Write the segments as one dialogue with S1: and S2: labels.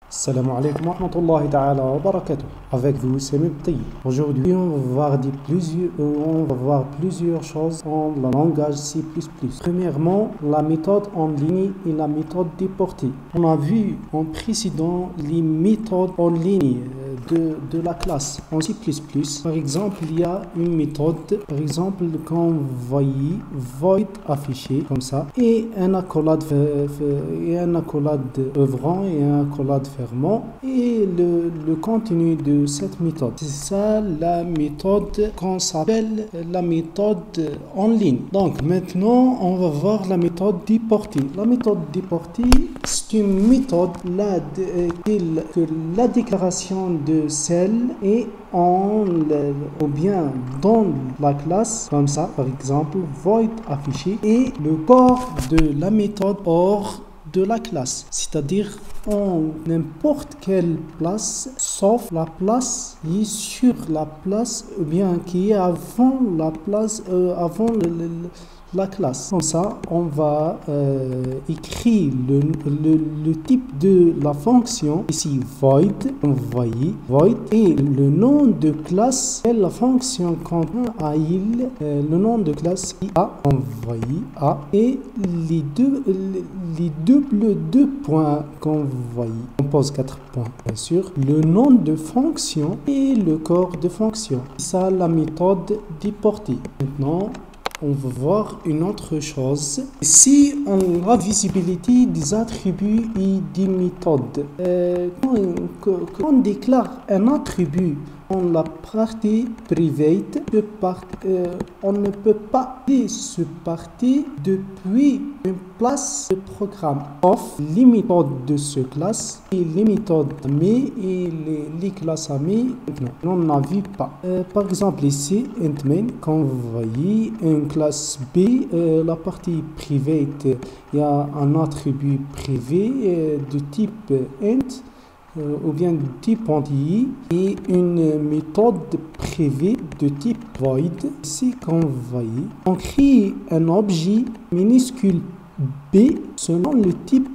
S1: Salam alaikum wa rahmatullahi ta'ala wa barakatuh. Avec vous, c'est Mubtayi. Aujourd'hui, on va voir plusieurs choses en langage C++. Premièrement, la méthode en ligne et la méthode déportée. On a vu en précédent les méthodes en ligne de la classe en C++. Par exemple, il y a une méthode, par exemple, quand vous voyez void affiché comme ça, et un accolade ouvrant et un accolade fermant, et le contenu de cette méthode. C'est ça la méthode qu'on s'appelle la méthode en ligne. Donc maintenant, on va voir la méthode déportée. La méthode déportée, c'est une méthode que la déclaration de celle est ou bien dans la classe, comme ça, par exemple, void affiché, et le corps de la méthode hors de la classe, c'est-à-dire en n'importe quelle place, sauf la place qui est sur la place, ou bien qui est avant la place, avant la classe. Comme ça, on va écrire le type de la fonction, ici void, vous voyez, void, et le nom de classe, et la fonction contient le nom de classe A, vous voyez, A, et les deux points qu'on voyez, on pose 4 points, bien sûr, le nom de fonction et le corps de fonction. C'est ça la méthode déportée. Maintenant, on va voir une autre chose. Si on a visibilité des attributs et des méthodes, quand on déclare un attribut en la partie private, on ne peut pas se partir depuis une place de programme, sauf les méthodes de ce classe et les méthodes amies et les classes amies. On n'a vu pas. Par exemple ici, int-main, quand vous voyez une classe B, la partie private, il y a un attribut privé de type int, ou bien de type entier, et une méthode privée de type void. Ici, comme vous voyez, on crée un objet minuscule B selon le type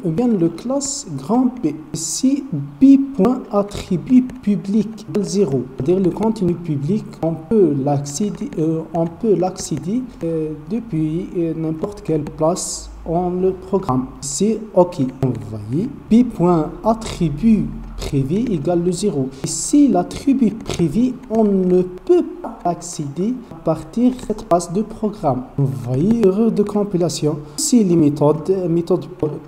S1: ou bien le classe grand B. Ici, B.attribut public 0, c'est-à-dire le contenu public, on peut l'accéder depuis n'importe quelle place on le programme. C'est OK. Vous voyez, B.attribut privé égale le 0. Ici, l'attribut privé, on ne peut pas accéder à partir de cette base de programme. Vous voyez, erreur de compilation. Si les méthodes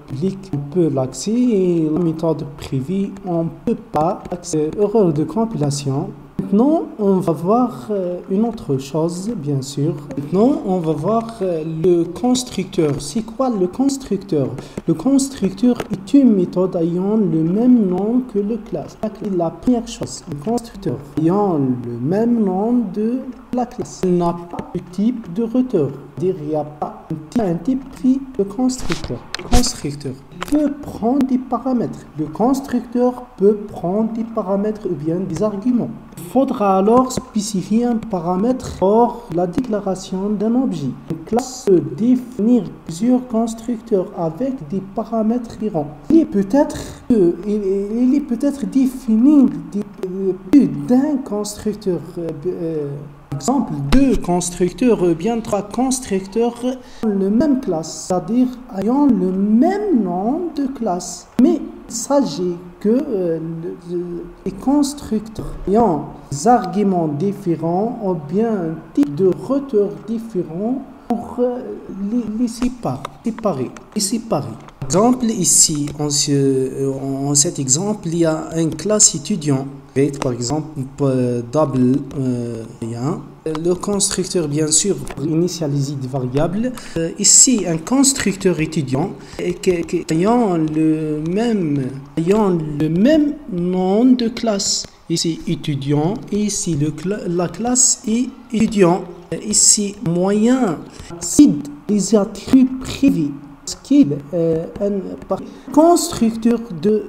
S1: publiques, on peut l'accéder, et la méthode privée, on ne peut pas accéder. Erreur de compilation. Maintenant, on va voir une autre chose, bien sûr. Maintenant, on va voir le constructeur. C'est quoi le constructeur? Le constructeur est une méthode ayant le même nom que le classe. La première chose, le constructeur ayant le même nom de la classe. Il n'a pas de type de routeur. Il n'y a pas un type de constructeur. Le constructeur peut prendre des paramètres. Le constructeur peut prendre des paramètres ou bien des arguments. Il faudra alors spécifier un paramètre hors la déclaration d'un objet. Une classe peut définir plusieurs constructeurs avec des paramètres différents. Il est peut-être défini plus d'un constructeur. Par exemple, 2 constructeurs ou bien 3 constructeurs ont le même classe, c'est-à-dire ayant le même nom de classe. Mais il s'agit que les constructeurs ayant des arguments différents ou bien un type de routeur différent pour les séparer. Par exemple, ici, en cet exemple, il y a une classe étudiant. Par exemple, double 1. Le constructeur, bien sûr, pour initialiser des variables. Ici, un constructeur étudiant ayant le même nom de classe. Ici, étudiant. Et ici, la classe est étudiant. Ici, moyen, les attributs privés. Un constructeur de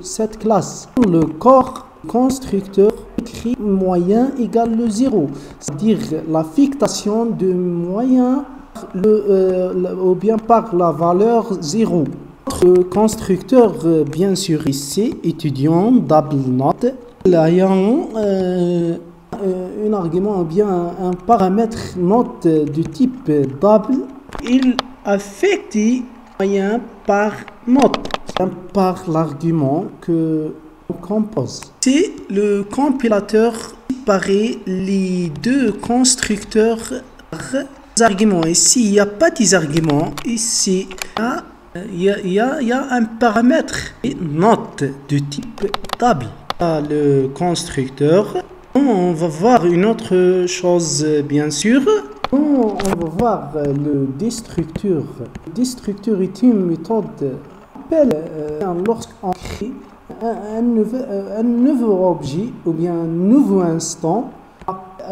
S1: cette classe. Le corps constructeur écrit moyen égale le 0, c'est-à-dire l'affectation de moyen ou bien par la valeur 0. Le constructeur, bien sûr, ici, étudiant, double note. Il y a un argument, bien un paramètre note du type double. Il affecte moyen par note, par l'argument que on compose. C'est le compilateur séparer les deux constructeurs par arguments. Ici, il n'y a pas des arguments. Ici, il y a un paramètre note de type double. Le constructeur. On va voir une autre chose, bien sûr. On va voir le destructeur. Le destructeur est une méthode lorsqu'on crée un nouveau objet ou bien un nouveau instant.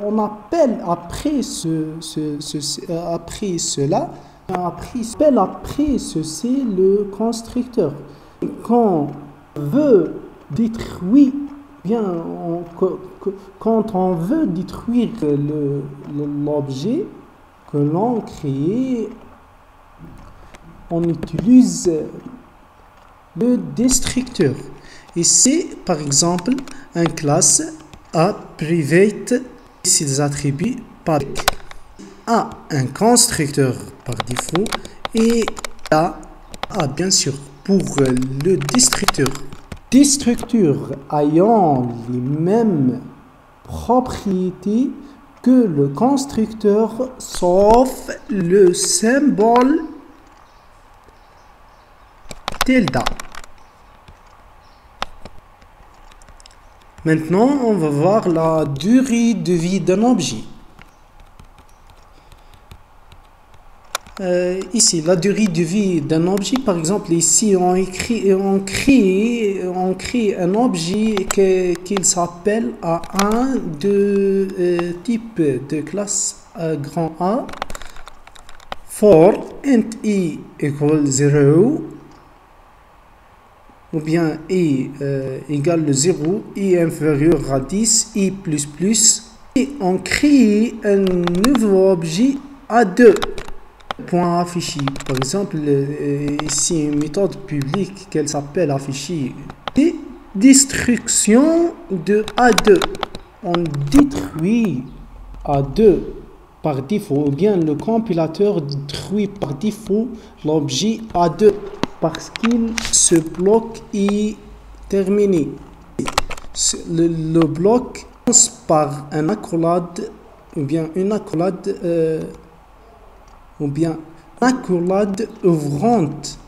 S1: On appelle après après ceci le constructeur. Quand on veut détruire quand on veut détruire l'objet que l'on crée, on utilise le destructeur. Ici, par exemple, une classe A private, ici des attributs public, A un constructeur par défaut et A bien sûr pour le destructeur. Des structures ayant les mêmes propriétés que le constructeur sauf le symbole tilde. Maintenant, on va voir la durée de vie d'un objet. Ici, la durée de vie d'un objet, par exemple, ici, on crée un objet qu'il s'appelle A1 de type de classe grand A for int i equal 0 ou bien i égale 0, i inférieur à 10, i plus plus, et on crée un nouveau objet A2. Point affiché. Par exemple, ici une méthode publique qu'elle s'appelle afficher. Et destruction de A2. On détruit A2 par défaut, ou bien le compilateur détruit par défaut l'objet A2 parce qu'il ce bloc est terminé. Le bloc commence par un accolade ou bien une accolade accolade ouvrante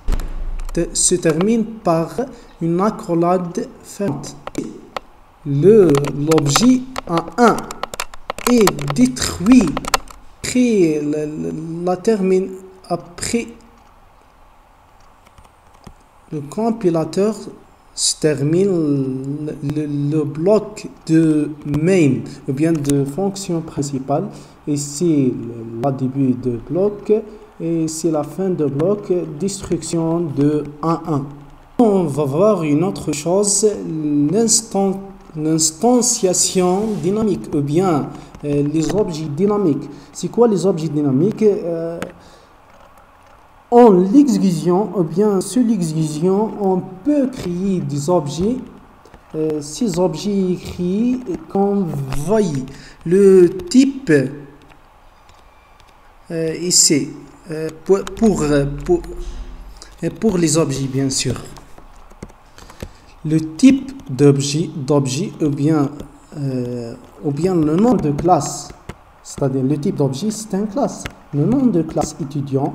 S1: se termine par une accolade fermante. L'objet A1 est détruit après la termine après le compilateur se termine le bloc de main ou bien de fonction principale. Ici le début de bloc et c'est la fin de bloc, destruction de A1. On va voir une autre chose, l'instanciation dynamique ou bien les objets dynamiques. C'est quoi les objets dynamiques? En l'exécution ou bien sur l'exécution, on peut créer des objets. Ces objets écrits qu'on voit. Le type ici pour les objets bien sûr. Le type d'objet ou bien le nom de classe, c'est-à-dire le type d'objet c'est une classe. Le nom de classe étudiant,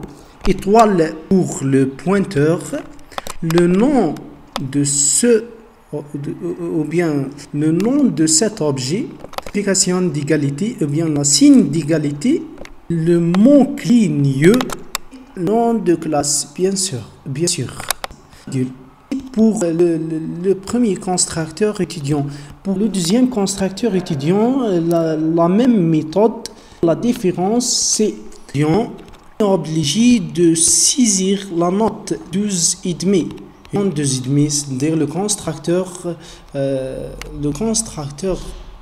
S1: étoile pour le pointeur, le nom de ou bien le nom de cet objet, application d'égalité ou bien la signe d'égalité, le mot cligneux, nom de classe bien sûr. Pour le premier constructeur étudiant. Pour le deuxième constructeur étudiant, la même méthode. La différence, c'est étudiant est obligé de saisir la note 12,5. 12,5, c'est-à-dire le constructeur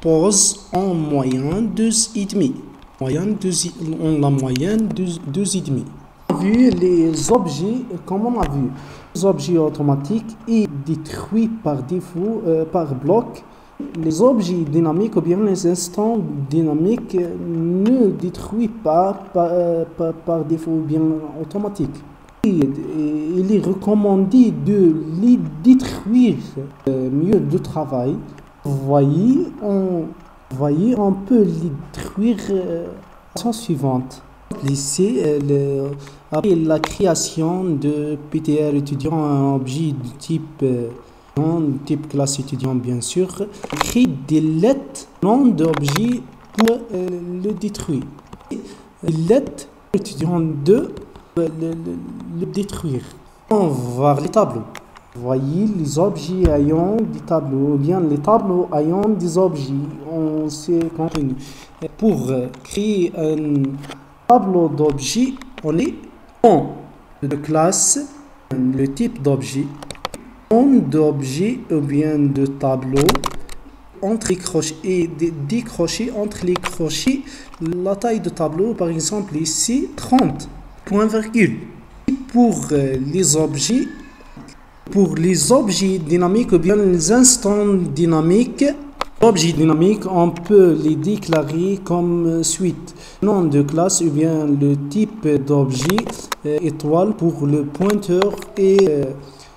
S1: pose en moyenne 12,5. La moyenne 12,5. vu les objets, comme on a vu, les objets automatiques et détruits par défaut, par bloc. Les objets dynamiques ou bien les instants dynamiques ne détruisent pas par défaut ou bien automatique. Il est recommandé de les détruire mieux de travail. Vous voyez, on peut les détruire de la façon suivante. Après la création de PTR étudiant, un objet de type classe étudiant bien sûr, crée des lettres nom d'objet pour le détruire. Lettres étudiant 2 le détruire. On va voir les tableaux. Vous voyez les objets ayant des tableaux ou bien les tableaux ayant des objets. On s'est contenu. Pour créer un tableau d'objets, on est en de classe, le type d'objet, nom d'objet ou bien de tableau, entre les crochets et décrocher entre les crochets la taille de tableau, par exemple ici 30 point virgule. Pour les objets dynamiques ou bien les instants dynamiques, objets dynamiques, on peut les déclarer comme suite. Nom de classe ou bien le type d'objet, étoile pour le pointeur et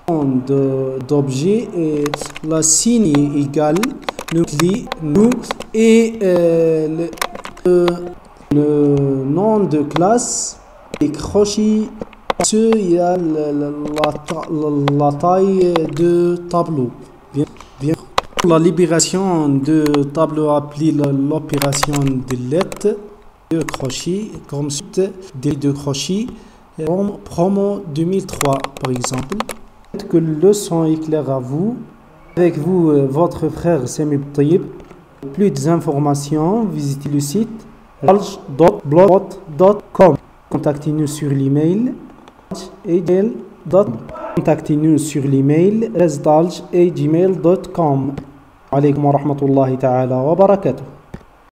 S1: nom d'objet, la signe égale, le clé, nous et le nom de classe, les crochets. Il y a la taille de tableau. Bien. La libération de tableau appelée l'opération de lettres de crochet, comme suite des deux crochets, promo 2003 par exemple. Que le son est clair à vous. Avec vous, votre frère Sami Tayyib. Plus d'informations, visitez le site dalj.blog.com. Contactez-nous sur l'email. Contactez-nous sur l'email resdalj@gmail.com. Alaykum wa rahmatullahi ta'ala wa barakatuh.